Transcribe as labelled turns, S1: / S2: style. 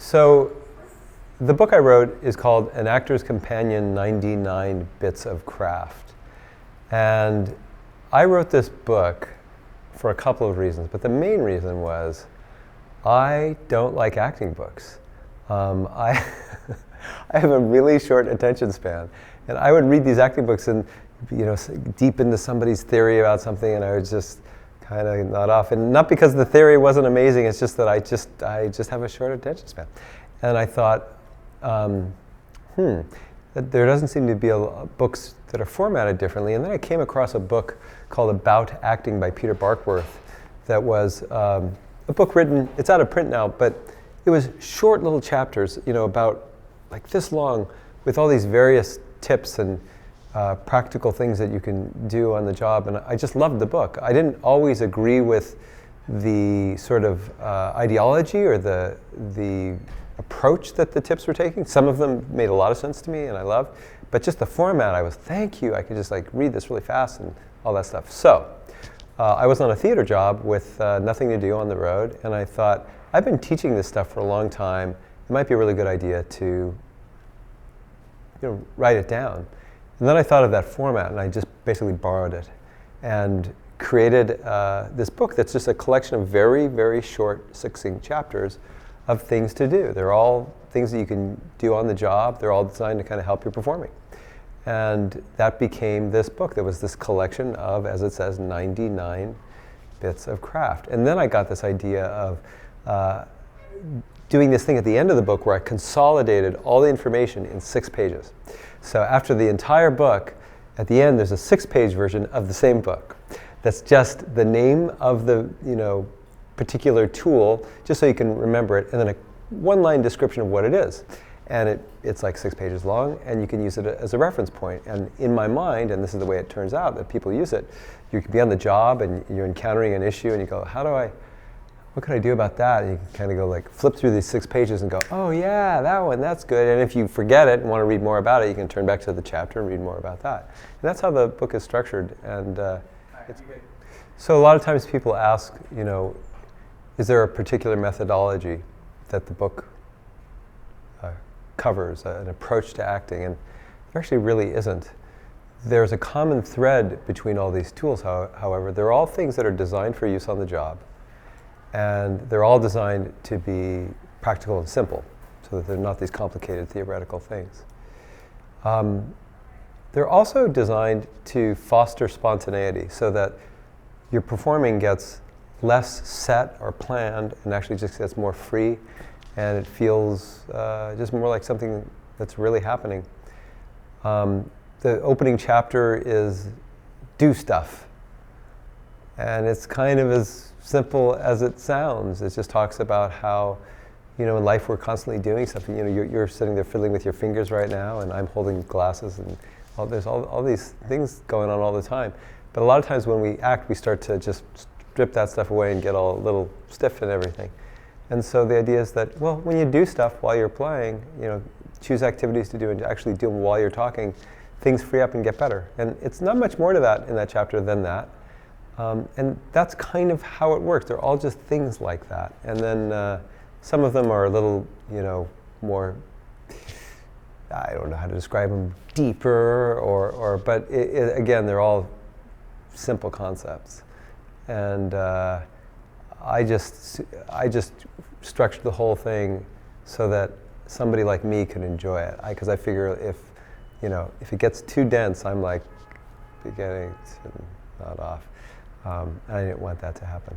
S1: So the book I wrote is called An Actor's Companion, 99 Bits of Craft. And I wrote this book for a couple of reasons, but the main reason was I don't like acting books. I I have a really short attention span, and I would read these acting books and, deep into somebody's theory about something, and I would just kind of nod off. And not because the theory wasn't amazing, it's just that I just have a short attention span. And I thought, that there doesn't seem to be books that are formatted differently. And then I came across a book called About Acting by Peter Barkworth that was a book written, it's out of print now, but it was short little chapters, about like this long, with all these various tips and practical things that you can do on the job. And I just loved the book. I didn't always agree with the sort of ideology or the approach that the tips were taking. Some of them made a lot of sense to me and I loved, but just the format, thank you, I could just read this really fast and all that stuff. So I was on a theater job with nothing to do on the road, and I thought, I've been teaching this stuff for a long time. It might be a really good idea to write it down. And then I thought of that format, and I just basically borrowed it and created this book that's just a collection of very, very short, succinct chapters of things to do. They're all things that you can do on the job. They're all designed to kind of help you performing. And that became this book that was this collection of, as it says, 99 bits of craft. And then I got this idea of doing this thing at the end of the book where I consolidated all the information in 6 pages. So after the entire book, at the end there's a 6-page version of the same book. That's just the name of the particular tool, just so you can remember it, and then a 1-line description of what it is. And it's like 6 pages long, and you can use it as a reference point. And in my mind, and this is the way it turns out that people use it, you could be on the job and you're encountering an issue and you go, what can I do about that? And you can kind of go flip through these 6 pages and go, oh yeah, that one, that's good. And if you forget it and want to read more about it, you can turn back to the chapter and read more about that. And that's how the book is structured. And so a lot of times people ask, is there a particular methodology that the book covers, an approach to acting? And there actually really isn't. There's a common thread between all these tools, however. They're all things that are designed for use on the job. And they're all designed to be practical and simple, so that they're not these complicated theoretical things. They're also designed to foster spontaneity, so that your performing gets less set or planned and actually just gets more free, and it feels just more like something that's really happening. The opening chapter is do stuff, and it's kind of as simple as it sounds. It just talks about how, in life we're constantly doing something. You're sitting there fiddling with your fingers right now, and I'm holding glasses, and there's all these things going on all the time. But a lot of times when we act, we start to just strip that stuff away and get all a little stiff and everything. And so the idea is that, well, when you do stuff while you're playing, choose activities to do and actually do them while you're talking, things free up and get better. And it's not much more to that in that chapter than that. And that's kind of how it works. They're all just things like that. And then some of them are a little, more, I don't know how to describe them, deeper, but again, they're all simple concepts. And I just structured the whole thing so that somebody like me could enjoy it. Because I figure if it gets too dense, I'm like beginning to nod off. I didn't want that to happen.